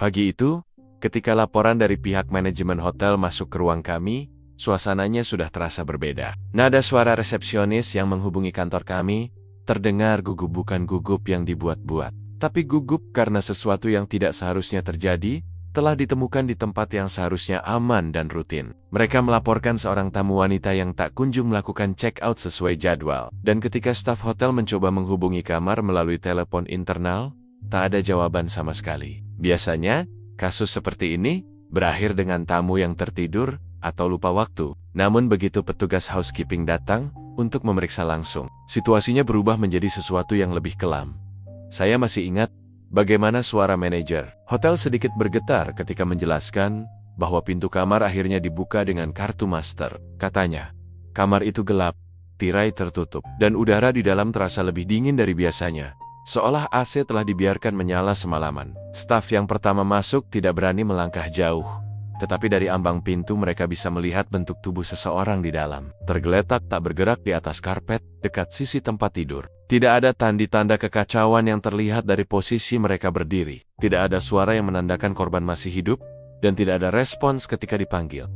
Pagi itu, ketika laporan dari pihak manajemen hotel masuk ke ruang kami, suasananya sudah terasa berbeda. Nada suara resepsionis yang menghubungi kantor kami terdengar gugup, bukan gugup yang dibuat-buat, tapi gugup karena sesuatu yang tidak seharusnya terjadi telah ditemukan di tempat yang seharusnya aman dan rutin. Mereka melaporkan seorang tamu wanita yang tak kunjung melakukan check-out sesuai jadwal. Dan ketika staf hotel mencoba menghubungi kamar melalui telepon internal, tak ada jawaban sama sekali. Biasanya, kasus seperti ini berakhir dengan tamu yang tertidur atau lupa waktu. Namun begitu petugas housekeeping datang untuk memeriksa langsung, situasinya berubah menjadi sesuatu yang lebih kelam. Saya masih ingat bagaimana suara manajer hotel sedikit bergetar ketika menjelaskan bahwa pintu kamar akhirnya dibuka dengan kartu master. Katanya, kamar itu gelap, tirai tertutup, dan udara di dalam terasa lebih dingin dari biasanya. Seolah AC telah dibiarkan menyala semalaman. Staf yang pertama masuk tidak berani melangkah jauh. Tetapi dari ambang pintu mereka bisa melihat bentuk tubuh seseorang di dalam, tergeletak tak bergerak di atas karpet, dekat sisi tempat tidur. Tidak ada tanda-tanda kekacauan yang terlihat dari posisi mereka berdiri. Tidak ada suara yang menandakan korban masih hidup, dan tidak ada respons ketika dipanggil.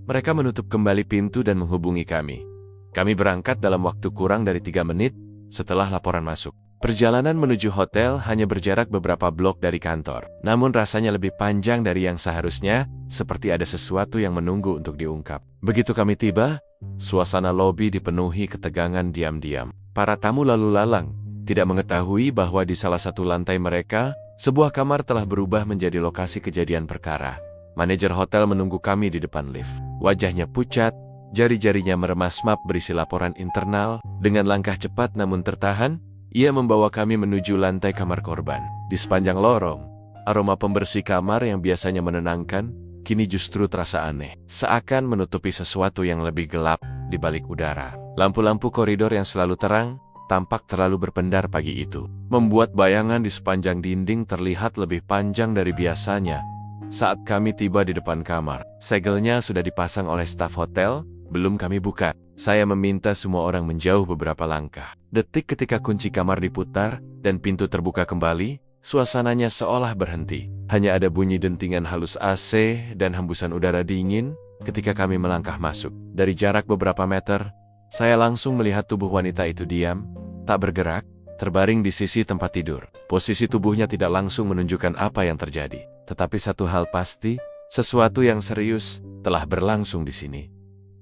Mereka menutup kembali pintu dan menghubungi kami. Kami berangkat dalam waktu kurang dari 3 menit setelah laporan masuk. Perjalanan menuju hotel hanya berjarak beberapa blok dari kantor. Namun rasanya lebih panjang dari yang seharusnya, seperti ada sesuatu yang menunggu untuk diungkap. Begitu kami tiba, suasana lobi dipenuhi ketegangan diam-diam. Para tamu lalu lalang, tidak mengetahui bahwa di salah satu lantai mereka, sebuah kamar telah berubah menjadi lokasi kejadian perkara. Manajer hotel menunggu kami di depan lift. Wajahnya pucat, jari-jarinya meremas map berisi laporan internal. Dengan langkah cepat namun tertahan, ia membawa kami menuju lantai kamar korban. Di sepanjang lorong, aroma pembersih kamar yang biasanya menenangkan, kini justru terasa aneh. Seakan menutupi sesuatu yang lebih gelap di balik udara. Lampu-lampu koridor yang selalu terang, tampak terlalu berpendar pagi itu. Membuat bayangan di sepanjang dinding terlihat lebih panjang dari biasanya. Saat kami tiba di depan kamar, segelnya sudah dipasang oleh staf hotel. Belum kami buka, saya meminta semua orang menjauh beberapa langkah. Detik ketika kunci kamar diputar dan pintu terbuka kembali, suasananya seolah berhenti. Hanya ada bunyi dentingan halus AC dan hembusan udara dingin ketika kami melangkah masuk. Dari jarak beberapa meter, saya langsung melihat tubuh wanita itu diam, tak bergerak, terbaring di sisi tempat tidur. Posisi tubuhnya tidak langsung menunjukkan apa yang terjadi. Tetapi satu hal pasti, sesuatu yang serius telah berlangsung di sini.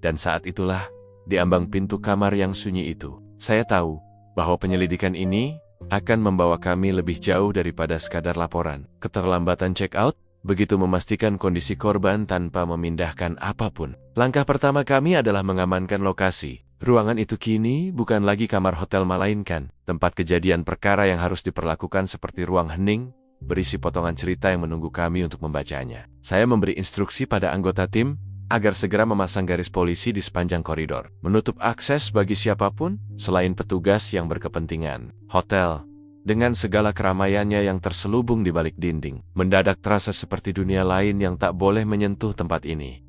Dan saat itulah, di ambang pintu kamar yang sunyi itu, saya tahu bahwa penyelidikan ini akan membawa kami lebih jauh daripada sekadar laporan. Keterlambatan check-out begitu memastikan kondisi korban tanpa memindahkan apapun. Langkah pertama kami adalah mengamankan lokasi. Ruangan itu kini bukan lagi kamar hotel melainkan tempat kejadian perkara yang harus diperlakukan seperti ruang hening, berisi potongan cerita yang menunggu kami untuk membacanya. Saya memberi instruksi pada anggota tim agar segera memasang garis polisi di sepanjang koridor, menutup akses bagi siapapun selain petugas yang berkepentingan. Hotel, dengan segala keramaiannya yang terselubung di balik dinding, mendadak terasa seperti dunia lain yang tak boleh menyentuh tempat ini.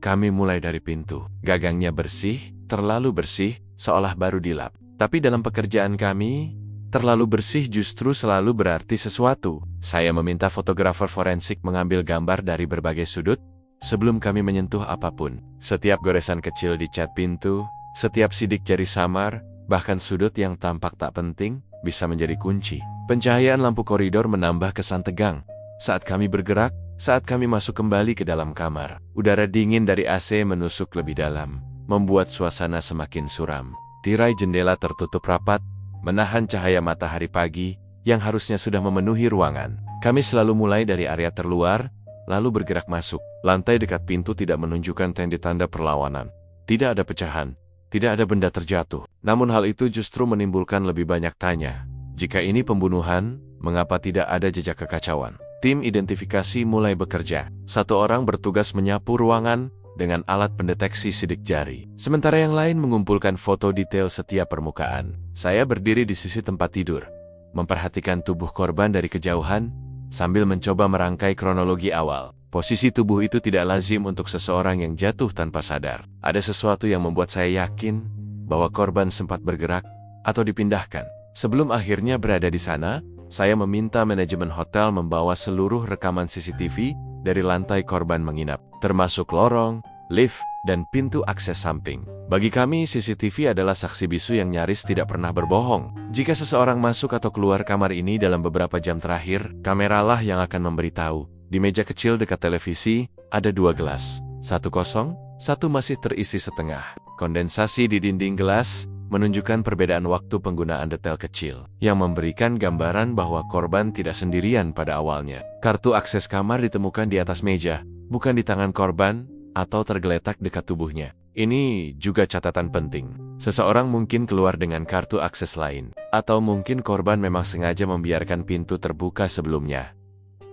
Kami mulai dari pintu. Gagangnya bersih, terlalu bersih, seolah baru dilap. Tapi dalam pekerjaan kami, terlalu bersih justru selalu berarti sesuatu. Saya meminta fotografer forensik mengambil gambar dari berbagai sudut, sebelum kami menyentuh apapun. Setiap goresan kecil di cat pintu, setiap sidik jari samar, bahkan sudut yang tampak tak penting, bisa menjadi kunci. Pencahayaan lampu koridor menambah kesan tegang. Saat kami bergerak, saat kami masuk kembali ke dalam kamar, udara dingin dari AC menusuk lebih dalam, membuat suasana semakin suram. Tirai jendela tertutup rapat, menahan cahaya matahari pagi yang harusnya sudah memenuhi ruangan. Kami selalu mulai dari area terluar, lalu bergerak masuk. Lantai dekat pintu tidak menunjukkan tanda-tanda perlawanan. Tidak ada pecahan, tidak ada benda terjatuh. Namun hal itu justru menimbulkan lebih banyak tanya. Jika ini pembunuhan, mengapa tidak ada jejak kekacauan? Tim identifikasi mulai bekerja. Satu orang bertugas menyapu ruangan dengan alat pendeteksi sidik jari. Sementara yang lain mengumpulkan foto detail setiap permukaan. Saya berdiri di sisi tempat tidur, memperhatikan tubuh korban dari kejauhan, sambil mencoba merangkai kronologi awal. Posisi tubuh itu tidak lazim untuk seseorang yang jatuh tanpa sadar. Ada sesuatu yang membuat saya yakin bahwa korban sempat bergerak atau dipindahkan. Sebelum akhirnya berada di sana, saya meminta manajemen hotel membawa seluruh rekaman CCTV dari lantai korban menginap, termasuk lorong, lift, dan pintu akses samping. Bagi kami, CCTV adalah saksi bisu yang nyaris tidak pernah berbohong. Jika seseorang masuk atau keluar kamar ini dalam beberapa jam terakhir, kameralah yang akan memberitahu. Di meja kecil dekat televisi, ada 2 gelas. Satu kosong, satu masih terisi setengah. Kondensasi di dinding gelas menunjukkan perbedaan waktu penggunaan detail kecil, yang memberikan gambaran bahwa korban tidak sendirian pada awalnya. Kartu akses kamar ditemukan di atas meja, bukan di tangan korban, atau tergeletak dekat tubuhnya. Ini juga catatan penting. Seseorang mungkin keluar dengan kartu akses lain, atau mungkin korban memang sengaja membiarkan pintu terbuka sebelumnya.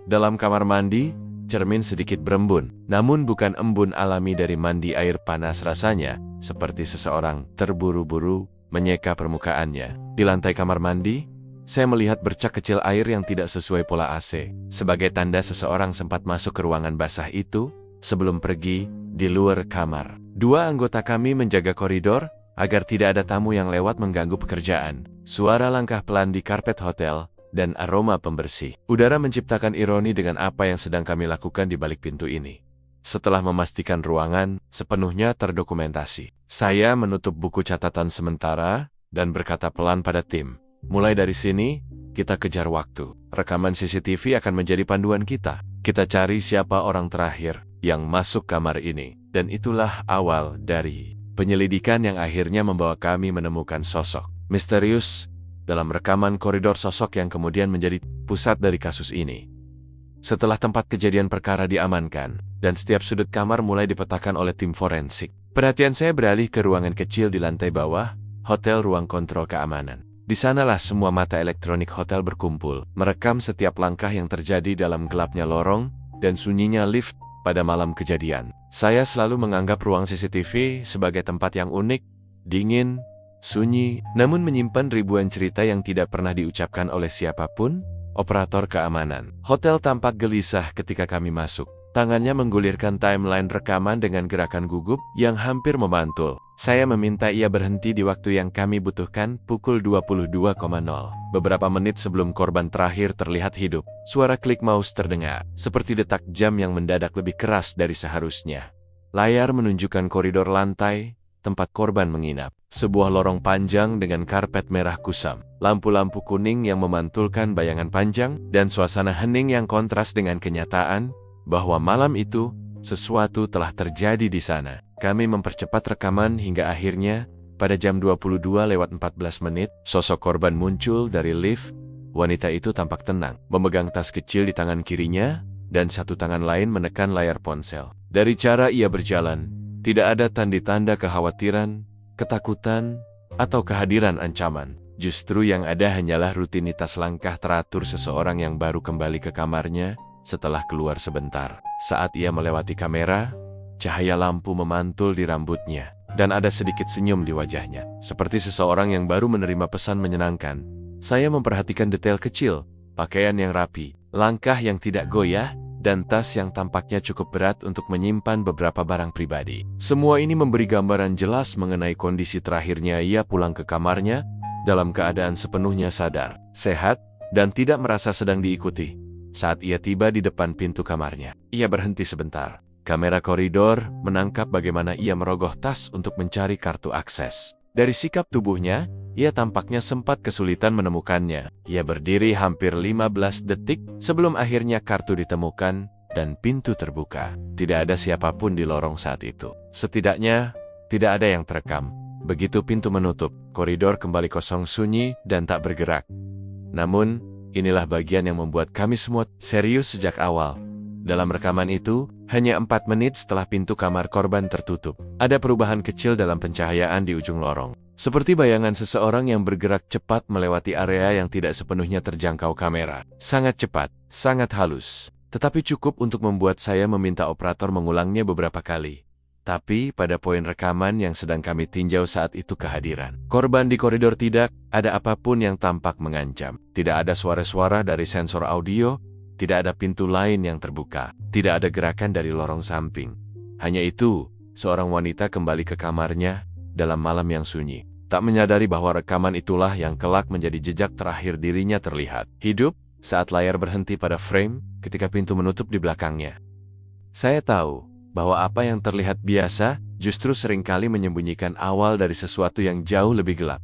Dalam kamar mandi, cermin sedikit berembun, namun bukan embun alami dari mandi air panas rasanya, seperti seseorang terburu-buru menyeka permukaannya. Di lantai kamar mandi, saya melihat bercak kecil air yang tidak sesuai pola AC, sebagai tanda seseorang sempat masuk ke ruangan basah itu sebelum pergi di luar kamar. 2 anggota kami menjaga koridor agar tidak ada tamu yang lewat mengganggu pekerjaan. Suara langkah pelan di karpet hotel dan aroma pembersih udara menciptakan ironi dengan apa yang sedang kami lakukan di balik pintu ini. Setelah memastikan ruangan sepenuhnya terdokumentasi, saya menutup buku catatan sementara dan berkata pelan pada tim, "Mulai dari sini, kita kejar waktu. Rekaman CCTV akan menjadi panduan kita. Kita cari siapa orang terakhir yang masuk kamar ini." Dan itulah awal dari penyelidikan yang akhirnya membawa kami menemukan sosok misterius dalam rekaman koridor, sosok yang kemudian menjadi pusat dari kasus ini. Setelah tempat kejadian perkara diamankan, dan setiap sudut kamar mulai dipetakan oleh tim forensik, perhatian saya beralih ke ruangan kecil di lantai bawah, hotel ruang kontrol keamanan. Di sanalah semua mata elektronik hotel berkumpul, merekam setiap langkah yang terjadi dalam gelapnya lorong dan sunyinya lift pada malam kejadian. Saya selalu menganggap ruang CCTV sebagai tempat yang unik, dingin, sunyi, namun menyimpan ribuan cerita yang tidak pernah diucapkan oleh siapapun. Operator keamanan hotel tampak gelisah ketika kami masuk. Tangannya menggulirkan timeline rekaman dengan gerakan gugup yang hampir memantul. Saya meminta ia berhenti di waktu yang kami butuhkan, pukul 22.00. Beberapa menit sebelum korban terakhir terlihat hidup, suara klik mouse terdengar, seperti detak jam yang mendadak lebih keras dari seharusnya. Layar menunjukkan koridor lantai, tempat korban menginap. Sebuah lorong panjang dengan karpet merah kusam, lampu-lampu kuning yang memantulkan bayangan panjang, dan suasana hening yang kontras dengan kenyataan bahwa malam itu, sesuatu telah terjadi di sana. Kami mempercepat rekaman hingga akhirnya, pada jam 22:14, sosok korban muncul dari lift. Wanita itu tampak tenang, memegang tas kecil di tangan kirinya, dan satu tangan lain menekan layar ponsel. Dari cara ia berjalan, tidak ada tanda-tanda kekhawatiran, ketakutan, atau kehadiran ancaman. Justru yang ada hanyalah rutinitas langkah teratur seseorang yang baru kembali ke kamarnya setelah keluar sebentar. Saat ia melewati kamera, cahaya lampu memantul di rambutnya, dan ada sedikit senyum di wajahnya, seperti seseorang yang baru menerima pesan menyenangkan. Saya memperhatikan detail kecil, pakaian yang rapi, langkah yang tidak goyah, dan tas yang tampaknya cukup berat untuk menyimpan beberapa barang pribadi. Semua ini memberi gambaran jelas mengenai kondisi terakhirnya ia pulang ke kamarnya dalam keadaan sepenuhnya sadar, sehat, dan tidak merasa sedang diikuti. Saat ia tiba di depan pintu kamarnya, ia berhenti sebentar. Kamera koridor menangkap bagaimana ia merogoh tas untuk mencari kartu akses. Dari sikap tubuhnya, ia tampaknya sempat kesulitan menemukannya. Ia berdiri hampir 15 detik sebelum akhirnya kartu ditemukan dan pintu terbuka. Tidak ada siapapun di lorong saat itu. Setidaknya, tidak ada yang terekam. Begitu pintu menutup, koridor kembali kosong, sunyi, dan tak bergerak. Namun, inilah bagian yang membuat kami semua serius sejak awal. Dalam rekaman itu, hanya 4 menit setelah pintu kamar korban tertutup, ada perubahan kecil dalam pencahayaan di ujung lorong. Seperti bayangan seseorang yang bergerak cepat melewati area yang tidak sepenuhnya terjangkau kamera. Sangat cepat, sangat halus, tetapi cukup untuk membuat saya meminta operator mengulangnya beberapa kali. Tapi pada poin rekaman yang sedang kami tinjau saat itu, kehadiran korban di koridor tidak ada apapun yang tampak mengancam. Tidak ada suara-suara dari sensor audio, tidak ada pintu lain yang terbuka, tidak ada gerakan dari lorong samping. Hanya itu, seorang wanita kembali ke kamarnya dalam malam yang sunyi. tak menyadari bahwa rekaman itulah yang kelak menjadi jejak terakhir dirinya terlihat hidup saat layar berhenti pada frame ketika pintu menutup di belakangnya. Saya tahu bahwa apa yang terlihat biasa justru seringkali menyembunyikan awal dari sesuatu yang jauh lebih gelap.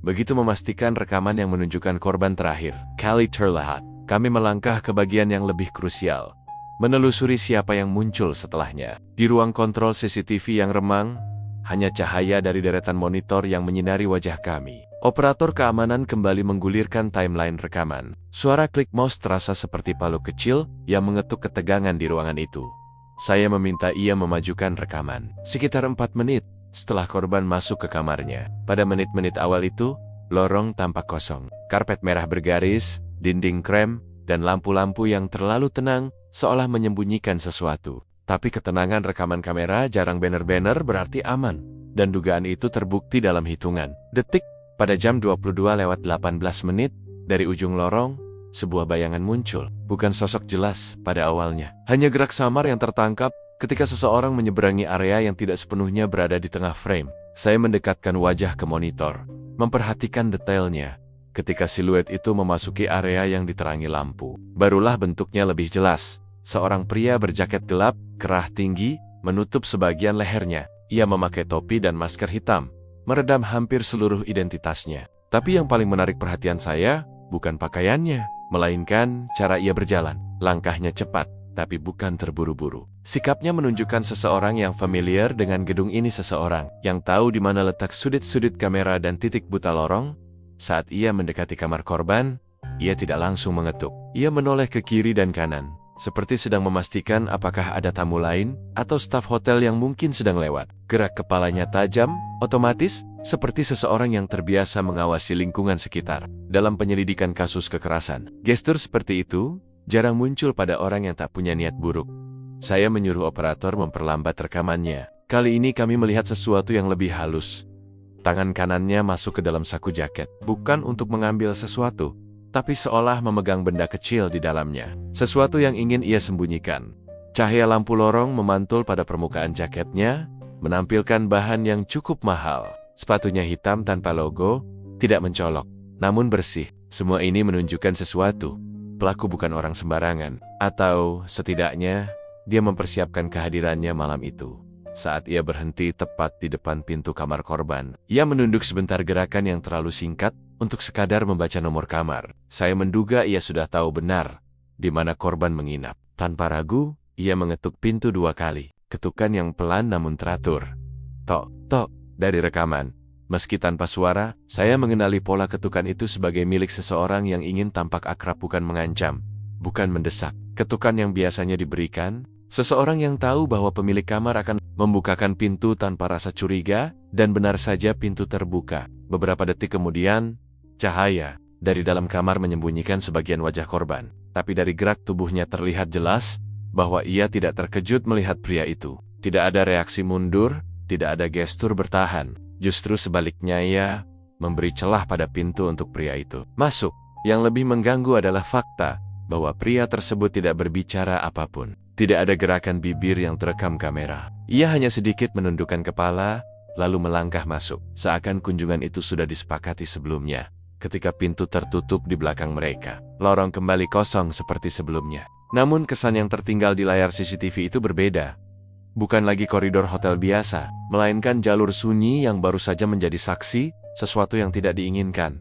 Begitu memastikan rekaman yang menunjukkan korban terakhir kali terlihat, kami melangkah ke bagian yang lebih krusial, menelusuri siapa yang muncul setelahnya. Di ruang kontrol CCTV yang remang, hanya cahaya dari deretan monitor yang menyinari wajah kami. Operator keamanan kembali menggulirkan timeline rekaman. Suara klik mouse terasa seperti palu kecil yang mengetuk ketegangan di ruangan itu. Saya meminta ia memajukan rekaman. Sekitar 4 menit setelah korban masuk ke kamarnya. Pada menit-menit awal itu, lorong tampak kosong. Karpet merah bergaris, dinding krem, dan lampu-lampu yang terlalu tenang seolah menyembunyikan sesuatu. Tapi ketenangan rekaman kamera jarang banner-banner berarti aman. Dan dugaan itu terbukti dalam hitungan detik. Pada jam 22:18 dari ujung lorong, sebuah bayangan muncul. Bukan sosok jelas pada awalnya. Hanya gerak samar yang tertangkap ketika seseorang menyeberangi area yang tidak sepenuhnya berada di tengah frame. Saya mendekatkan wajah ke monitor, memperhatikan detailnya. Ketika siluet itu memasuki area yang diterangi lampu, barulah bentuknya lebih jelas. Seorang pria berjaket gelap, kerah tinggi, menutup sebagian lehernya. Ia memakai topi dan masker hitam, meredam hampir seluruh identitasnya. Tapi yang paling menarik perhatian saya, bukan pakaiannya, melainkan cara ia berjalan. Langkahnya cepat, tapi bukan terburu-buru. Sikapnya menunjukkan seseorang yang familiar dengan gedung ini, seseorang yang tahu di mana letak sudut-sudut kamera dan titik buta lorong. Saat ia mendekati kamar korban, ia tidak langsung mengetuk. Ia menoleh ke kiri dan kanan, seperti sedang memastikan apakah ada tamu lain atau staf hotel yang mungkin sedang lewat. Gerak kepalanya tajam, otomatis, seperti seseorang yang terbiasa mengawasi lingkungan sekitar. Dalam penyelidikan kasus kekerasan, gestur seperti itu jarang muncul pada orang yang tak punya niat buruk. Saya menyuruh operator memperlambat rekamannya. Kali ini kami melihat sesuatu yang lebih halus. Tangan kanannya masuk ke dalam saku jaket, bukan untuk mengambil sesuatu, tapi seolah memegang benda kecil di dalamnya. Sesuatu yang ingin ia sembunyikan. Cahaya lampu lorong memantul pada permukaan jaketnya, menampilkan bahan yang cukup mahal. Sepatunya hitam tanpa logo, tidak mencolok, namun bersih. Semua ini menunjukkan sesuatu. Pelaku bukan orang sembarangan, atau setidaknya dia mempersiapkan kehadirannya malam itu. Saat ia berhenti tepat di depan pintu kamar korban, ia menunduk sebentar, gerakan yang terlalu singkat untuk sekadar membaca nomor kamar. Saya menduga ia sudah tahu benar di mana korban menginap. Tanpa ragu, ia mengetuk pintu 2 kali. Ketukan yang pelan namun teratur. Tok, tok, dari rekaman. Meski tanpa suara, saya mengenali pola ketukan itu sebagai milik seseorang yang ingin tampak akrab, bukan mengancam, bukan mendesak. Ketukan yang biasanya diberikan seseorang yang tahu bahwa pemilik kamar akan membukakan pintu tanpa rasa curiga, dan benar saja pintu terbuka. Beberapa detik kemudian, cahaya dari dalam kamar menyembunyikan sebagian wajah korban. Tapi dari gerak tubuhnya terlihat jelas bahwa ia tidak terkejut melihat pria itu. Tidak ada reaksi mundur, tidak ada gestur bertahan. Justru sebaliknya, ia memberi celah pada pintu untuk pria itu masuk. Yang lebih mengganggu adalah fakta bahwa pria tersebut tidak berbicara apapun. Tidak ada gerakan bibir yang terekam kamera. Ia hanya sedikit menundukkan kepala, lalu melangkah masuk. Seakan kunjungan itu sudah disepakati sebelumnya. Ketika pintu tertutup di belakang mereka, lorong kembali kosong seperti sebelumnya. Namun kesan yang tertinggal di layar CCTV itu berbeda. Bukan lagi koridor hotel biasa, melainkan jalur sunyi yang baru saja menjadi saksi sesuatu yang tidak diinginkan.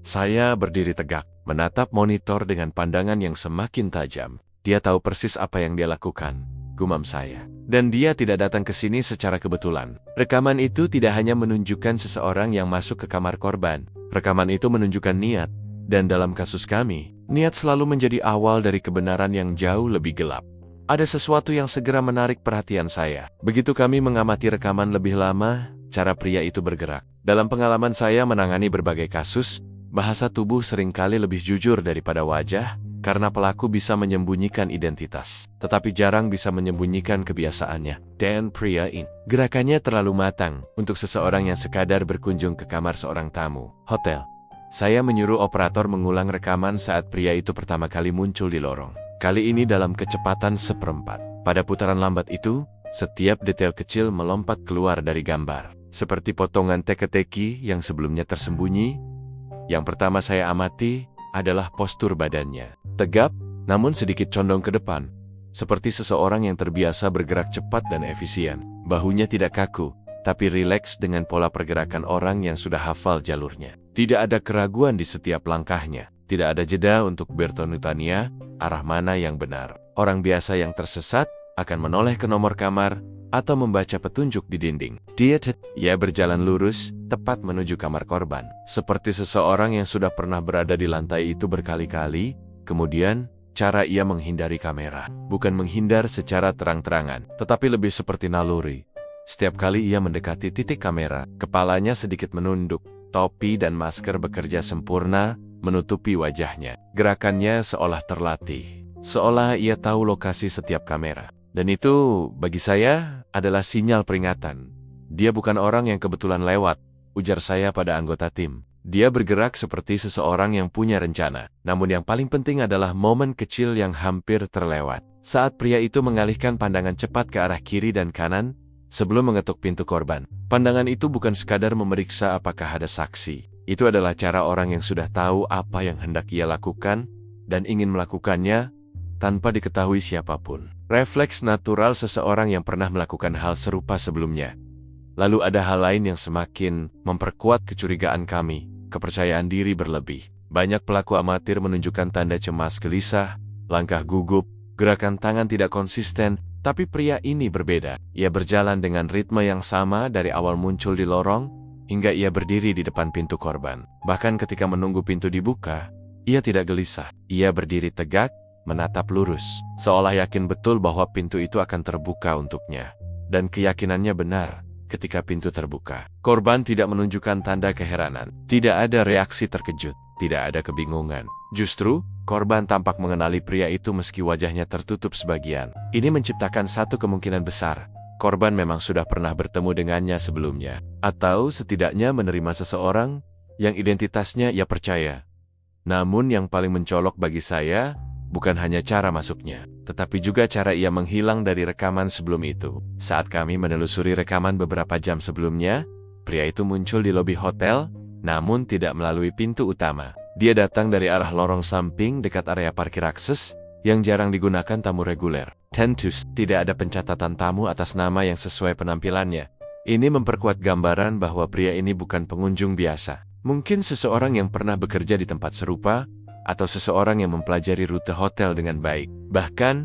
Saya berdiri tegak, menatap monitor dengan pandangan yang semakin tajam. Dia tahu persis apa yang dia lakukan, gumam saya. Dan dia tidak datang ke sini secara kebetulan. Rekaman itu tidak hanya menunjukkan seseorang yang masuk ke kamar korban. Rekaman itu menunjukkan niat. Dan dalam kasus kami, niat selalu menjadi awal dari kebenaran yang jauh lebih gelap. Ada sesuatu yang segera menarik perhatian saya. Begitu kami mengamati rekaman lebih lama, cara pria itu bergerak. Dalam pengalaman saya menangani berbagai kasus, bahasa tubuh seringkali lebih jujur daripada wajah, karena pelaku bisa menyembunyikan identitas, tetapi jarang bisa menyembunyikan kebiasaannya. Dan pria ini, gerakannya terlalu matang untuk seseorang yang sekadar berkunjung ke kamar seorang tamu hotel. Saya menyuruh operator mengulang rekaman saat pria itu pertama kali muncul di lorong. Kali ini dalam kecepatan 1/4. Pada putaran lambat itu, setiap detail kecil melompat keluar dari gambar. seperti potongan teka-teki yang sebelumnya tersembunyi. Yang pertama saya amati adalah postur badannya. Tegap, namun sedikit condong ke depan, seperti seseorang yang terbiasa bergerak cepat dan efisien. Bahunya tidak kaku, tapi rileks dengan pola pergerakan orang yang sudah hafal jalurnya. Tidak ada keraguan di setiap langkahnya. Tidak ada jeda untuk bertanya arah mana yang benar. Orang biasa yang tersesat akan menoleh ke nomor kamar atau membaca petunjuk di dinding. Ia berjalan lurus, tepat menuju kamar korban. Seperti seseorang yang sudah pernah berada di lantai itu berkali-kali, kemudian cara ia menghindari kamera. Bukan menghindar secara terang-terangan, tetapi lebih seperti naluri. Setiap kali ia mendekati titik kamera, kepalanya sedikit menunduk. Topi dan masker bekerja sempurna, menutupi wajahnya. Gerakannya seolah terlatih, seolah ia tahu lokasi setiap kamera. Dan itu, bagi saya, adalah sinyal peringatan. Dia bukan orang yang kebetulan lewat, ujar saya pada anggota tim. Dia bergerak seperti seseorang yang punya rencana. Namun yang paling penting adalah momen kecil yang hampir terlewat. Saat pria itu mengalihkan pandangan cepat ke arah kiri dan kanan, sebelum mengetuk pintu korban. Pandangan itu bukan sekadar memeriksa apakah ada saksi. Itu adalah cara orang yang sudah tahu apa yang hendak ia lakukan dan ingin melakukannya tanpa diketahui siapapun. Refleks natural seseorang yang pernah melakukan hal serupa sebelumnya. Lalu ada hal lain yang semakin memperkuat kecurigaan kami, kepercayaan diri berlebih. Banyak pelaku amatir menunjukkan tanda cemas gelisah, langkah gugup, gerakan tangan tidak konsisten, tapi pria ini berbeda. Ia berjalan dengan ritme yang sama dari awal muncul di lorong, hingga ia berdiri di depan pintu korban. Bahkan ketika menunggu pintu dibuka, ia tidak gelisah. Ia berdiri tegak, menatap lurus, seolah yakin betul bahwa pintu itu akan terbuka untuknya. Dan keyakinannya benar. Ketika pintu terbuka, korban tidak menunjukkan tanda keheranan. Tidak ada reaksi terkejut, tidak ada kebingungan. Justru, korban tampak mengenali pria itu meski wajahnya tertutup sebagian. Ini menciptakan satu kemungkinan besar. Korban memang sudah pernah bertemu dengannya sebelumnya. Atau setidaknya menerima seseorang yang identitasnya ia percaya. Namun yang paling mencolok bagi saya, bukan hanya cara masuknya, tetapi juga cara ia menghilang dari rekaman sebelum itu. Saat kami menelusuri rekaman beberapa jam sebelumnya, pria itu muncul di lobi hotel, namun tidak melalui pintu utama. Dia datang dari arah lorong samping dekat area parkir akses yang jarang digunakan tamu reguler. Tentus, tidak ada pencatatan tamu atas nama yang sesuai penampilannya. Ini memperkuat gambaran bahwa pria ini bukan pengunjung biasa. Mungkin seseorang yang pernah bekerja di tempat serupa, atau seseorang yang mempelajari rute hotel dengan baik. Bahkan,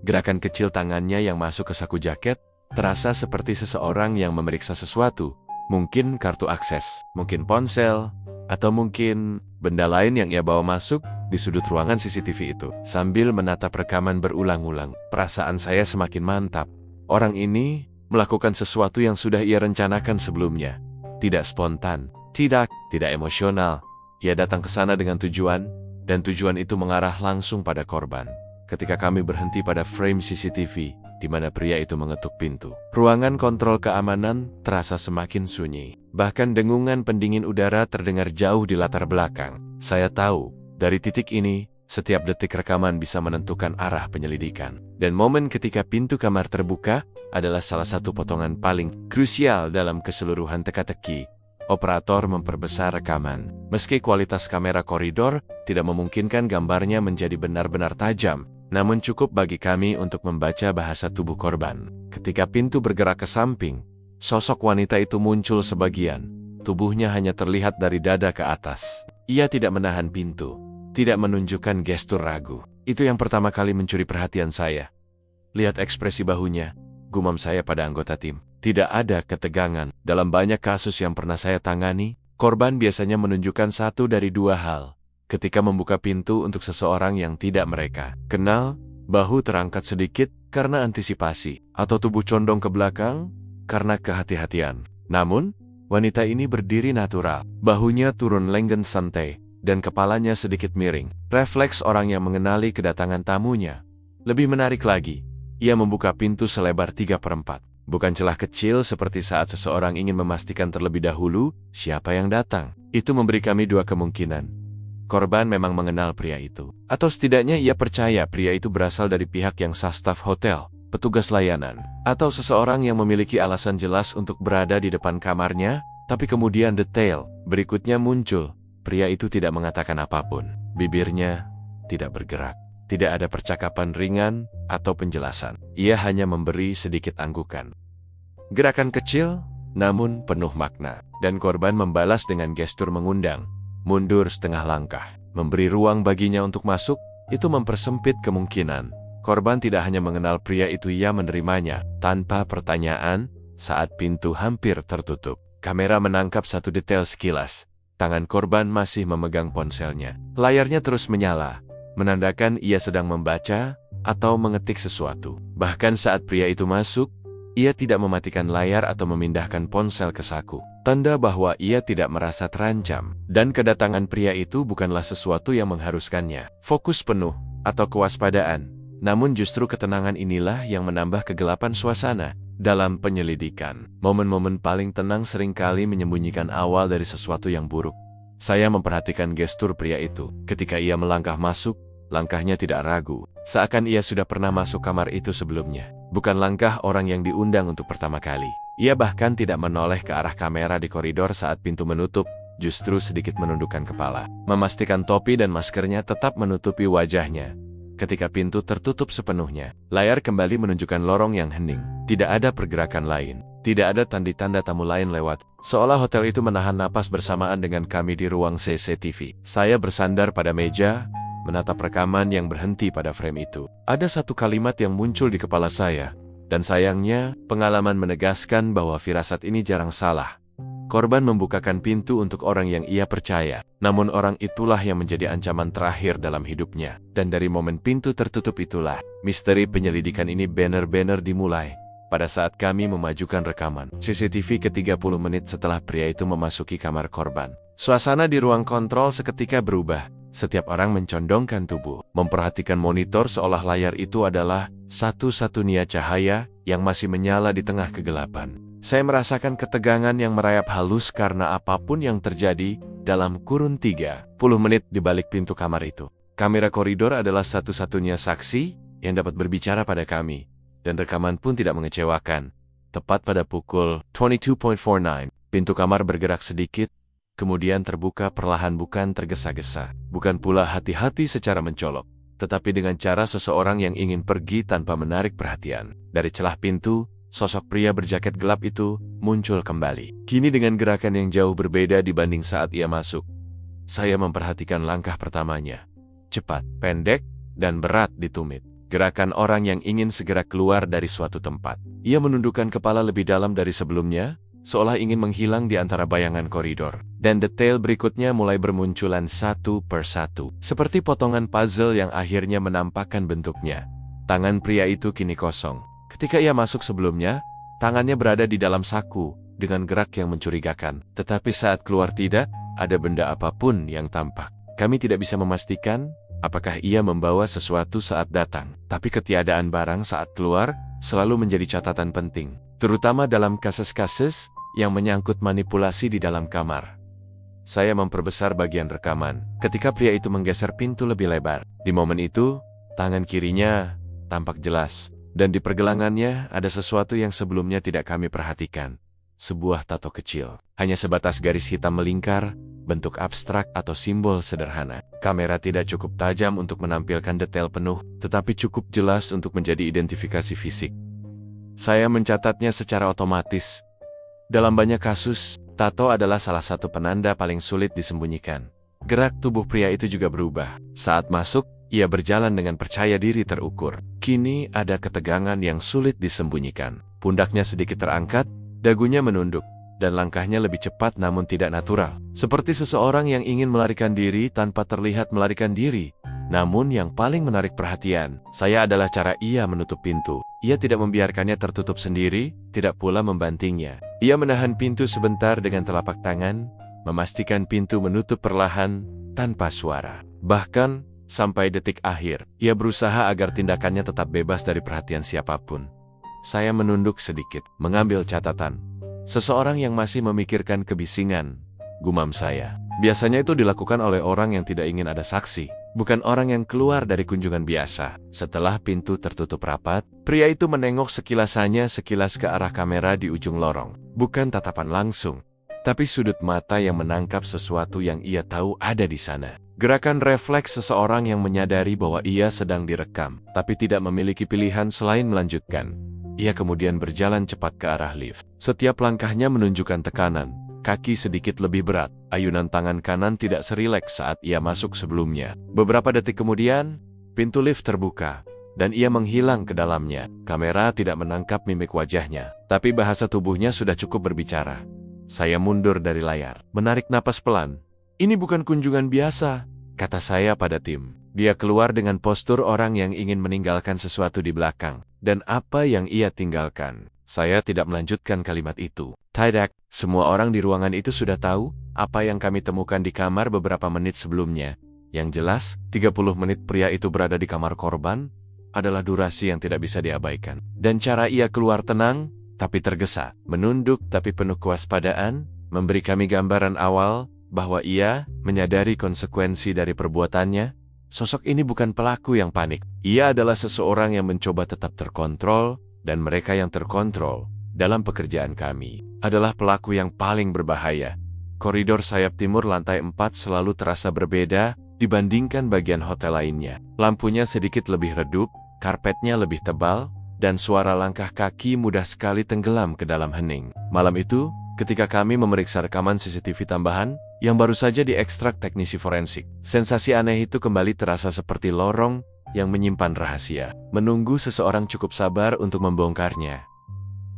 gerakan kecil tangannya yang masuk ke saku jaket terasa seperti seseorang yang memeriksa sesuatu. Mungkin kartu akses, mungkin ponsel, atau mungkin benda lain yang ia bawa masuk di sudut ruangan CCTV itu. Sambil menatap rekaman berulang-ulang, perasaan saya semakin mantap. Orang ini melakukan sesuatu yang sudah ia rencanakan sebelumnya. Tidak spontan, tidak emosional. Ia datang ke sana dengan tujuan, dan tujuan itu mengarah langsung pada korban. Ketika kami berhenti pada frame CCTV, di mana pria itu mengetuk pintu, ruangan kontrol keamanan terasa semakin sunyi. Bahkan dengungan pendingin udara terdengar jauh di latar belakang. Saya tahu, dari titik ini, setiap detik rekaman bisa menentukan arah penyelidikan. Dan momen ketika pintu kamar terbuka adalah salah satu potongan paling krusial dalam keseluruhan teka-teki. Operator memperbesar rekaman. Meski kualitas kamera koridor tidak memungkinkan gambarnya menjadi benar-benar tajam, namun cukup bagi kami untuk membaca bahasa tubuh korban. Ketika pintu bergerak ke samping, sosok wanita itu muncul sebagian. Tubuhnya hanya terlihat dari dada ke atas. Ia tidak menahan pintu, tidak menunjukkan gestur ragu. Itu yang pertama kali mencuri perhatian saya. Lihat ekspresi bahunya, gumam saya pada anggota tim. Tidak ada ketegangan. Dalam banyak kasus yang pernah saya tangani, korban biasanya menunjukkan satu dari dua hal. Ketika membuka pintu untuk seseorang yang tidak mereka kenal, bahu terangkat sedikit karena antisipasi, atau tubuh condong ke belakang karena kehati-hatian. Namun, wanita ini berdiri natural. Bahunya turun lenggen santai, dan kepalanya sedikit miring. Refleks orang yang mengenali kedatangan tamunya. Lebih menarik lagi, ia membuka pintu selebar 3/4. Bukan celah kecil seperti saat seseorang ingin memastikan terlebih dahulu siapa yang datang. Itu memberi kami dua kemungkinan. Korban memang mengenal pria itu. Atau setidaknya ia percaya pria itu berasal dari pihak yang sah staf hotel. petugas layanan, atau seseorang yang memiliki alasan jelas untuk berada di depan kamarnya, tapi kemudian detail berikutnya muncul. Pria itu tidak mengatakan apapun. Bibirnya tidak bergerak. Tidak ada percakapan ringan atau penjelasan. Ia hanya memberi sedikit anggukan. Gerakan kecil, namun penuh makna. Dan korban membalas dengan gestur mengundang. Mundur setengah langkah. Memberi ruang baginya untuk masuk, itu mempersempit kemungkinan. Korban tidak hanya mengenal pria itu, ia menerimanya. Tanpa pertanyaan, saat pintu hampir tertutup. Kamera menangkap satu detail sekilas. Tangan korban masih memegang ponselnya. Layarnya terus menyala, menandakan ia sedang membaca atau mengetik sesuatu. Bahkan saat pria itu masuk, ia tidak mematikan layar atau memindahkan ponsel ke saku. Tanda bahwa ia tidak merasa terancam. Dan kedatangan pria itu bukanlah sesuatu yang mengharuskannya fokus penuh atau kewaspadaan. Namun justru ketenangan inilah yang menambah kegelapan suasana. Dalam penyelidikan, momen-momen paling tenang seringkali menyembunyikan awal dari sesuatu yang buruk. Saya memperhatikan gestur pria itu. Ketika ia melangkah masuk, langkahnya tidak ragu. Seakan ia sudah pernah masuk kamar itu sebelumnya. Bukan langkah orang yang diundang untuk pertama kali. Ia bahkan tidak menoleh ke arah kamera di koridor saat pintu menutup, justru sedikit menundukkan kepala. Memastikan topi dan maskernya tetap menutupi wajahnya. Ketika pintu tertutup sepenuhnya, layar kembali menunjukkan lorong yang hening. Tidak ada pergerakan lain. Tidak ada tanda-tanda tamu lain lewat. Seolah hotel itu menahan napas bersamaan dengan kami di ruang CCTV. Saya bersandar pada meja, menatap rekaman yang berhenti pada frame itu. Ada satu kalimat yang muncul di kepala saya. Dan sayangnya, pengalaman menegaskan bahwa firasat ini jarang salah. Korban membukakan pintu untuk orang yang ia percaya. Namun orang itulah yang menjadi ancaman terakhir dalam hidupnya. Dan dari momen pintu tertutup itulah, misteri penyelidikan ini benar-benar dimulai. Pada saat kami memajukan rekaman CCTV ke 30 menit setelah pria itu memasuki kamar korban. Suasana di ruang kontrol seketika berubah. Setiap orang mencondongkan tubuh, memperhatikan monitor seolah layar itu adalah satu-satunya cahaya yang masih menyala di tengah kegelapan. Saya merasakan ketegangan yang merayap halus karena apapun yang terjadi dalam kurun 30 menit di balik pintu kamar itu. Kamera koridor adalah satu-satunya saksi yang dapat berbicara pada kami. Dan rekaman pun tidak mengecewakan. Tepat pada pukul 22.49, pintu kamar bergerak sedikit, kemudian terbuka perlahan, bukan tergesa-gesa. Bukan pula hati-hati secara mencolok, tetapi dengan cara seseorang yang ingin pergi tanpa menarik perhatian. Dari celah pintu, sosok pria berjaket gelap itu muncul kembali. Kini dengan gerakan yang jauh berbeda dibanding saat ia masuk. Saya memperhatikan langkah pertamanya. Cepat, pendek, dan berat di tumit. Gerakan orang yang ingin segera keluar dari suatu tempat. Ia menundukkan kepala lebih dalam dari sebelumnya, seolah ingin menghilang di antara bayangan koridor. Dan detail berikutnya mulai bermunculan satu persatu. Seperti potongan puzzle yang akhirnya menampakkan bentuknya. Tangan pria itu kini kosong. Ketika ia masuk sebelumnya, tangannya berada di dalam saku dengan gerak yang mencurigakan. Tetapi saat keluar tidak ada benda apapun yang tampak. Kami tidak bisa memastikan apakah ia membawa sesuatu saat datang. Tapi ketiadaan barang saat keluar selalu menjadi catatan penting. Terutama dalam kasus-kasus yang menyangkut manipulasi di dalam kamar. Saya memperbesar bagian rekaman ketika pria itu menggeser pintu lebih lebar. Di momen itu, tangan kirinya tampak jelas. Dan di pergelangannya ada sesuatu yang sebelumnya tidak kami perhatikan. Sebuah tato kecil. Hanya sebatas garis hitam melingkar, bentuk abstrak atau simbol sederhana. Kamera tidak cukup tajam untuk menampilkan detail penuh, tetapi cukup jelas untuk menjadi identifikasi fisik. Saya mencatatnya secara otomatis. Dalam banyak kasus, tato adalah salah satu penanda paling sulit disembunyikan. Gerak tubuh pria itu juga berubah. Saat masuk, ia berjalan dengan percaya diri terukur. Kini ada ketegangan yang sulit disembunyikan. Pundaknya sedikit terangkat, dagunya menunduk, dan langkahnya lebih cepat namun tidak natural. Seperti seseorang yang ingin melarikan diri tanpa terlihat melarikan diri. Namun yang paling menarik perhatian saya adalah cara ia menutup pintu. Ia tidak membiarkannya tertutup sendiri, tidak pula membantingnya. Ia menahan pintu sebentar dengan telapak tangan, memastikan pintu menutup perlahan, tanpa suara. Bahkan, sampai detik akhir, ia berusaha agar tindakannya tetap bebas dari perhatian siapapun. Saya menunduk sedikit, mengambil catatan. Seseorang yang masih memikirkan kebisingan, gumam saya. Biasanya itu dilakukan oleh orang yang tidak ingin ada saksi. bukan orang yang keluar dari kunjungan biasa. Setelah pintu tertutup rapat, pria itu menengok sekilas ke arah kamera di ujung lorong. Bukan tatapan langsung, tapi sudut mata yang menangkap sesuatu yang ia tahu ada di sana. Gerakan refleks seseorang yang menyadari bahwa ia sedang direkam, tapi tidak memiliki pilihan selain melanjutkan. Ia kemudian berjalan cepat ke arah lift. Setiap langkahnya menunjukkan tekanan. Kaki sedikit lebih berat, ayunan tangan kanan tidak serileks saat ia masuk sebelumnya. Beberapa detik kemudian, pintu lift terbuka, dan ia menghilang ke dalamnya. Kamera tidak menangkap mimik wajahnya, tapi bahasa tubuhnya sudah cukup berbicara. Saya mundur dari layar, menarik napas pelan. Ini bukan kunjungan biasa, kata saya pada tim. Dia keluar dengan postur orang yang ingin meninggalkan sesuatu di belakang. Dan apa yang ia tinggalkan? Saya tidak melanjutkan kalimat itu. Tidak, semua orang di ruangan itu sudah tahu apa yang kami temukan di kamar beberapa menit sebelumnya. Yang jelas, 30 menit pria itu berada di kamar korban adalah durasi yang tidak bisa diabaikan. Dan cara ia keluar tenang, tapi tergesa, menunduk tapi penuh kewaspadaan, memberi kami gambaran awal bahwa ia menyadari konsekuensi dari perbuatannya. Sosok ini bukan pelaku yang panik. Ia adalah seseorang yang mencoba tetap terkontrol, dan mereka yang terkontrol dalam pekerjaan kami adalah pelaku yang paling berbahaya. Koridor sayap timur lantai 4 selalu terasa berbeda dibandingkan bagian hotel lainnya. Lampunya sedikit lebih redup, karpetnya lebih tebal, dan suara langkah kaki mudah sekali tenggelam ke dalam hening. Malam itu, ketika kami memeriksa rekaman CCTV tambahan yang baru saja diekstrak teknisi forensik, sensasi aneh itu kembali terasa seperti lorong yang menyimpan rahasia, menunggu seseorang cukup sabar untuk membongkarnya.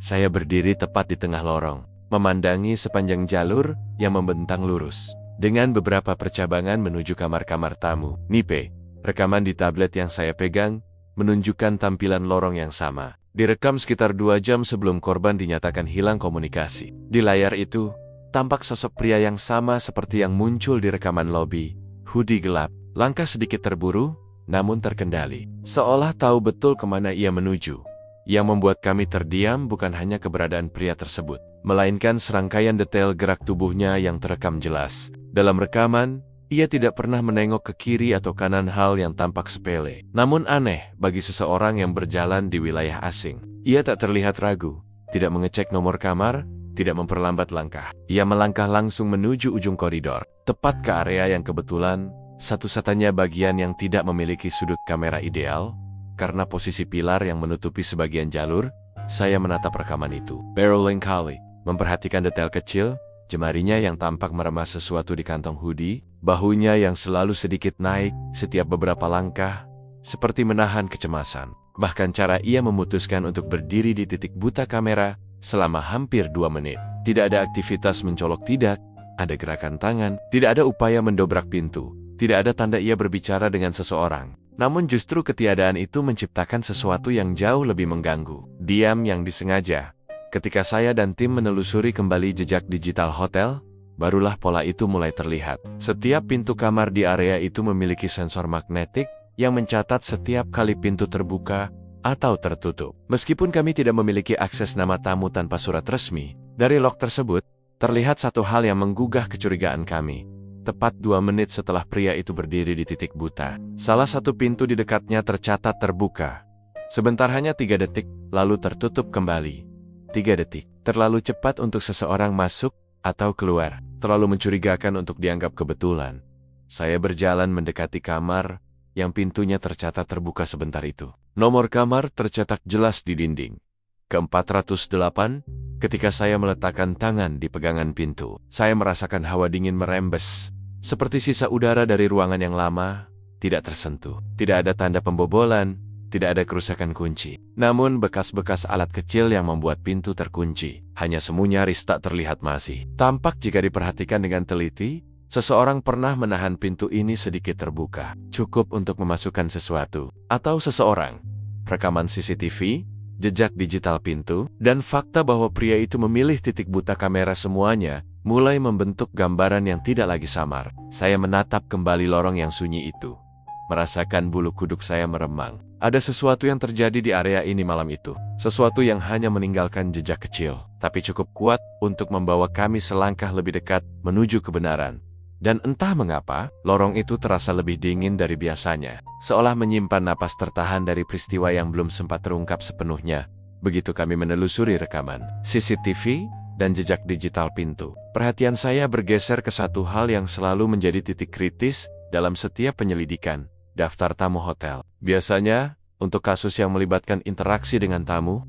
Saya berdiri tepat di tengah lorong, memandangi sepanjang jalur yang membentang lurus, dengan beberapa percabangan menuju kamar-kamar tamu. Nipe, rekaman di tablet yang saya pegang, menunjukkan tampilan lorong yang sama. Direkam sekitar 2 jam sebelum korban dinyatakan hilang komunikasi. Di layar itu, tampak sosok pria yang sama seperti yang muncul di rekaman lobi. Hoodie gelap, langkah sedikit terburu, namun terkendali. Seolah tahu betul kemana ia menuju. Yang membuat kami terdiam bukan hanya keberadaan pria tersebut, melainkan serangkaian detail gerak tubuhnya yang terekam jelas. Dalam rekaman, ia tidak pernah menengok ke kiri atau kanan, hal yang tampak sepele, namun aneh bagi seseorang yang berjalan di wilayah asing. Ia tak terlihat ragu, tidak mengecek nomor kamar, tidak memperlambat langkah. Ia melangkah langsung menuju ujung koridor, tepat ke area yang kebetulan satu-satunya bagian yang tidak memiliki sudut kamera ideal. Karena posisi pilar yang menutupi sebagian jalur, saya menatap rekaman itu. Barreling kali, memperhatikan detail kecil, jemarinya yang tampak meremas sesuatu di kantong hoodie, bahunya yang selalu sedikit naik setiap beberapa langkah, seperti menahan kecemasan. Bahkan cara ia memutuskan untuk berdiri di titik buta kamera selama hampir 2 menit. Tidak ada aktivitas mencolok, tidak ada gerakan tangan, tidak ada upaya mendobrak pintu, tidak ada tanda ia berbicara dengan seseorang. Namun justru ketiadaan itu menciptakan sesuatu yang jauh lebih mengganggu. Diam yang disengaja. Ketika saya dan tim menelusuri kembali jejak digital hotel, barulah pola itu mulai terlihat. Setiap pintu kamar di area itu memiliki sensor magnetik yang mencatat setiap kali pintu terbuka atau tertutup. Meskipun kami tidak memiliki akses nama tamu tanpa surat resmi, dari log tersebut, terlihat satu hal yang menggugah kecurigaan kami. Tepat 2 menit setelah pria itu berdiri di titik buta, salah satu pintu di dekatnya tercatat terbuka. Sebentar, hanya 3 detik, lalu tertutup kembali. 3 detik, terlalu cepat untuk seseorang masuk atau keluar, terlalu mencurigakan untuk dianggap kebetulan. Saya berjalan mendekati kamar yang pintunya tercatat terbuka sebentar itu. Nomor kamar tercetak jelas di dinding. Ke-408, ketika saya meletakkan tangan di pegangan pintu, saya merasakan hawa dingin merembes, seperti sisa udara dari ruangan yang lama, tidak tersentuh. Tidak ada tanda pembobolan, tidak ada kerusakan kunci. Namun bekas-bekas alat kecil yang membuat pintu terkunci, hanya semu nyaris tak terlihat masih. Tampak jika diperhatikan dengan teliti, seseorang pernah menahan pintu ini sedikit terbuka, cukup untuk memasukkan sesuatu, atau seseorang. Rekaman CCTV, jejak digital pintu, dan fakta bahwa pria itu memilih titik buta kamera, semuanya mulai membentuk gambaran yang tidak lagi samar. Saya menatap kembali lorong yang sunyi itu, merasakan bulu kuduk saya meremang. Ada sesuatu yang terjadi di area ini malam itu, sesuatu yang hanya meninggalkan jejak kecil, tapi cukup kuat untuk membawa kami selangkah lebih dekat menuju kebenaran. Dan entah mengapa, lorong itu terasa lebih dingin dari biasanya, seolah menyimpan napas tertahan dari peristiwa yang belum sempat terungkap sepenuhnya. Begitu kami menelusuri rekaman CCTV dan jejak digital pintu, perhatian saya bergeser ke satu hal yang selalu menjadi titik kritis dalam setiap penyelidikan: daftar tamu hotel. Biasanya, untuk kasus yang melibatkan interaksi dengan tamu,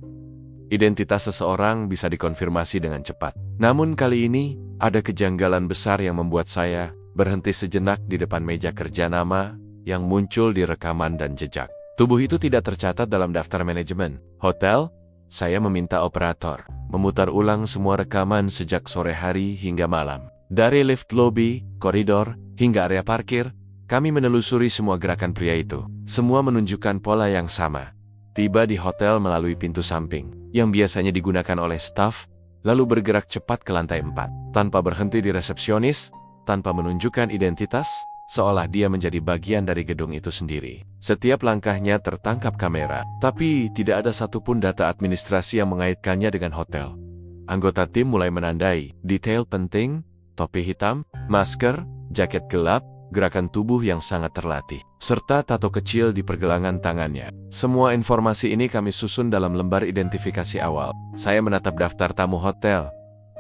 identitas seseorang bisa dikonfirmasi dengan cepat. Namun kali ini, ada kejanggalan besar yang membuat saya berhenti sejenak di depan meja kerja. Nama yang muncul di rekaman dan jejak tubuh itu tidak tercatat dalam daftar manajemen hotel. Saya meminta operator memutar ulang semua rekaman sejak sore hari hingga malam. Dari lift lobby, koridor, hingga area parkir, kami menelusuri semua gerakan pria itu. Semua menunjukkan pola yang sama. Tiba di hotel melalui pintu samping, yang biasanya digunakan oleh staf, lalu bergerak cepat ke lantai 4, tanpa berhenti di resepsionis, tanpa menunjukkan identitas, seolah dia menjadi bagian dari gedung itu sendiri. Setiap langkahnya tertangkap kamera, tapi tidak ada satupun data administrasi yang mengaitkannya dengan hotel. Anggota tim mulai menandai detail penting: topi hitam, masker, jaket gelap, gerakan tubuh yang sangat terlatih, serta tato kecil di pergelangan tangannya. Semua informasi ini kami susun dalam lembar identifikasi awal. Saya menatap daftar tamu hotel,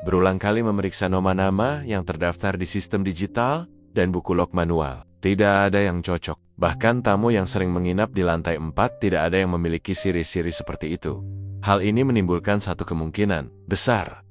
berulang kali memeriksa nama-nama yang terdaftar di sistem digital dan buku log manual. Tidak ada yang cocok. Bahkan tamu yang sering menginap di lantai 4 tidak ada yang memiliki ciri-ciri seperti itu. Hal ini menimbulkan satu kemungkinan besar.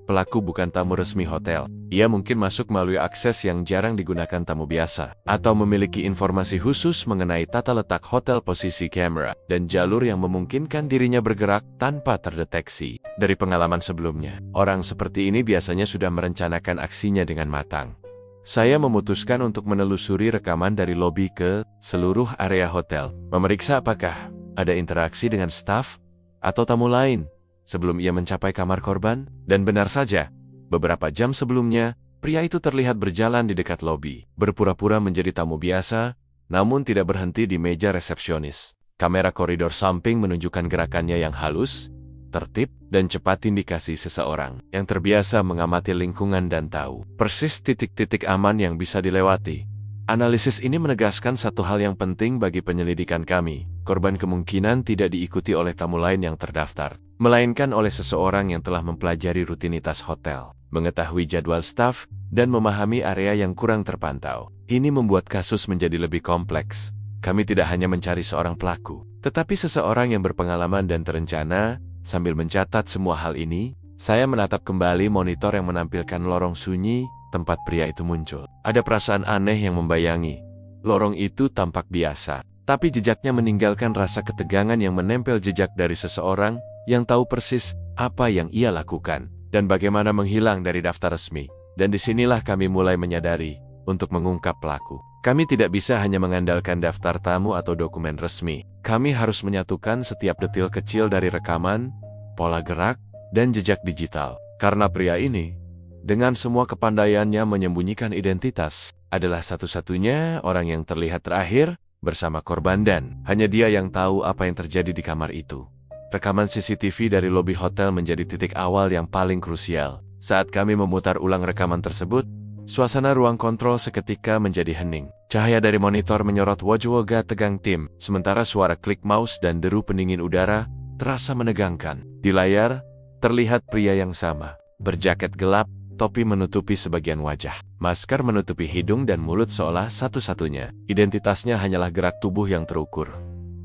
Pelaku bukan tamu resmi hotel. Ia mungkin masuk melalui akses yang jarang digunakan tamu biasa, atau memiliki informasi khusus mengenai tata letak hotel, posisi kamera, dan jalur yang memungkinkan dirinya bergerak tanpa terdeteksi. Dari pengalaman sebelumnya, orang seperti ini biasanya sudah merencanakan aksinya dengan matang. Saya memutuskan untuk menelusuri rekaman dari lobi ke seluruh area hotel, memeriksa apakah ada interaksi dengan staf atau tamu lain sebelum ia mencapai kamar korban. Dan benar saja, beberapa jam sebelumnya, pria itu terlihat berjalan di dekat lobi, berpura-pura menjadi tamu biasa, namun tidak berhenti di meja resepsionis. Kamera koridor samping menunjukkan gerakannya yang halus, tertib, dan cepat, indikasi seseorang yang terbiasa mengamati lingkungan dan tahu persis titik-titik aman yang bisa dilewati. Analisis ini menegaskan satu hal yang penting bagi penyelidikan kami: korban kemungkinan tidak diikuti oleh tamu lain yang terdaftar, melainkan oleh seseorang yang telah mempelajari rutinitas hotel, mengetahui jadwal staf, dan memahami area yang kurang terpantau. Ini membuat kasus menjadi lebih kompleks. Kami tidak hanya mencari seorang pelaku, tetapi seseorang yang berpengalaman dan terencana. Sambil mencatat semua hal ini, saya menatap kembali monitor yang menampilkan lorong sunyi tempat pria itu muncul. Ada perasaan aneh yang membayangi. Lorong itu tampak biasa, tapi jejaknya meninggalkan rasa ketegangan yang menempel, jejak dari seseorang yang tahu persis apa yang ia lakukan dan bagaimana menghilang dari daftar resmi. Dan disinilah kami mulai menyadari, untuk mengungkap pelaku, kami tidak bisa hanya mengandalkan daftar tamu atau dokumen resmi. Kami harus menyatukan setiap detil kecil dari rekaman, pola gerak, dan jejak digital. Karena pria ini, dengan semua kepandaiannya menyembunyikan identitas, adalah satu-satunya orang yang terlihat terakhir bersama korban, dan hanya dia yang tahu apa yang terjadi di kamar itu. Rekaman CCTV dari lobi hotel menjadi titik awal yang paling krusial. Saat kami memutar ulang rekaman tersebut, suasana ruang kontrol seketika menjadi hening. Cahaya dari monitor menyorot wajah tegang tim, sementara suara klik mouse dan deru pendingin udara terasa menegangkan. Di layar, terlihat pria yang sama, berjaket gelap, topi menutupi sebagian wajah, masker menutupi hidung dan mulut seolah satu-satunya identitasnya hanyalah gerak tubuh yang terukur.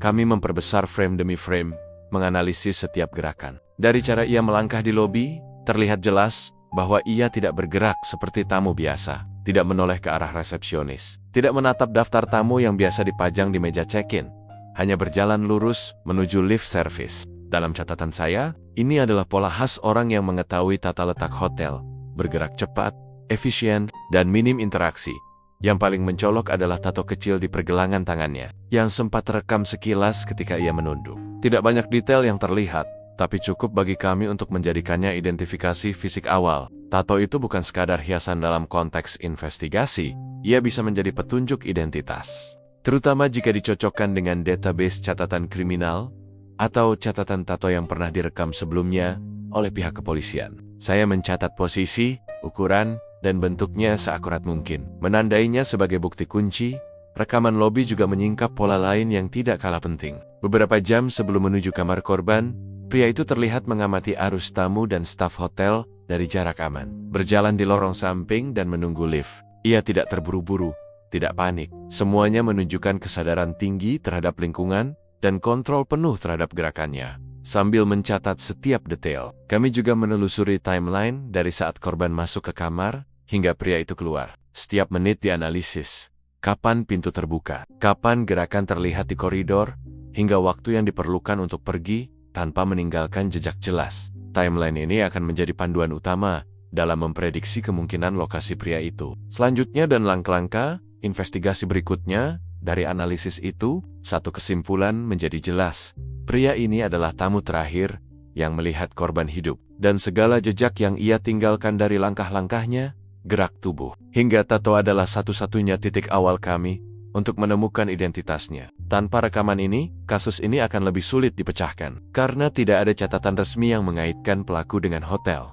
Kami memperbesar frame demi frame, menganalisis setiap gerakan. Dari cara ia melangkah di lobi, terlihat jelas bahwa ia tidak bergerak seperti tamu biasa, tidak menoleh ke arah resepsionis, tidak menatap daftar tamu yang biasa dipajang di meja check-in, hanya berjalan lurus menuju lift service. Dalam catatan saya, ini adalah pola khas orang yang mengetahui tata letak hotel, bergerak cepat, efisien, dan minim interaksi. Yang paling mencolok adalah tato kecil di pergelangan tangannya, yang sempat terekam sekilas ketika ia menunduk. Tidak banyak detail yang terlihat, tapi cukup bagi kami untuk menjadikannya identifikasi fisik awal. Tato itu bukan sekadar hiasan dalam konteks investigasi, ia bisa menjadi petunjuk identitas, terutama jika dicocokkan dengan database catatan kriminal atau catatan tato yang pernah direkam sebelumnya oleh pihak kepolisian. Saya mencatat posisi, ukuran, dan bentuknya seakurat mungkin. Menandainya sebagai bukti kunci, rekaman lobi juga menyingkap pola lain yang tidak kalah penting. Beberapa jam sebelum menuju kamar korban, pria itu terlihat mengamati arus tamu dan staf hotel dari jarak aman. Berjalan di lorong samping dan menunggu lift. Ia tidak terburu-buru, tidak panik. Semuanya menunjukkan kesadaran tinggi terhadap lingkungan dan kontrol penuh terhadap gerakannya. Sambil mencatat setiap detail, kami juga menelusuri timeline dari saat korban masuk ke kamar hingga pria itu keluar. Setiap menit dianalisis. Kapan pintu terbuka, kapan gerakan terlihat di koridor, hingga waktu yang diperlukan untuk pergi tanpa meninggalkan jejak jelas. Timeline ini akan menjadi panduan utama dalam memprediksi kemungkinan lokasi pria itu. Selanjutnya dan langkah-langkah investigasi berikutnya, dari analisis itu, satu kesimpulan menjadi jelas. Pria ini adalah tamu terakhir yang melihat korban hidup, dan segala jejak yang ia tinggalkan dari langkah-langkahnya, gerak tubuh, hingga tato adalah satu-satunya titik awal kami untuk menemukan identitasnya. Tanpa rekaman ini, kasus ini akan lebih sulit dipecahkan, karena tidak ada catatan resmi yang mengaitkan pelaku dengan hotel.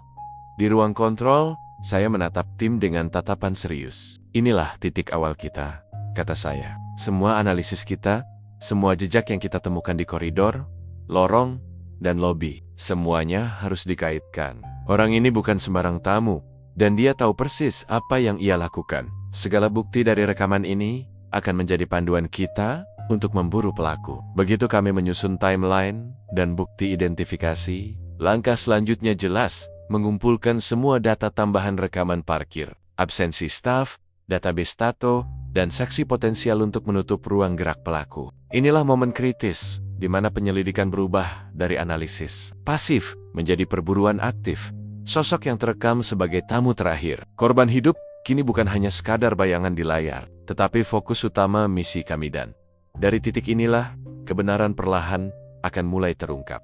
Di ruang kontrol, saya menatap tim dengan tatapan serius. Inilah titik awal kita, kata saya. Semua analisis kita, semua jejak yang kita temukan di koridor, lorong, dan lobi, semuanya harus dikaitkan. Orang ini bukan sembarang tamu, dan dia tahu persis apa yang ia lakukan. Segala bukti dari rekaman ini akan menjadi panduan kita untuk memburu pelaku. Begitu kami menyusun timeline dan bukti identifikasi, langkah selanjutnya jelas, mengumpulkan semua data tambahan rekaman parkir, absensi staf, database tato, dan saksi potensial untuk menutup ruang gerak pelaku. Inilah momen kritis, di mana penyelidikan berubah dari analisis pasif menjadi perburuan aktif. Sosok yang terekam sebagai tamu terakhir, korban hidup, kini bukan hanya sekadar bayangan di layar, tetapi fokus utama misi kami dan dari titik inilah, kebenaran perlahan akan mulai terungkap.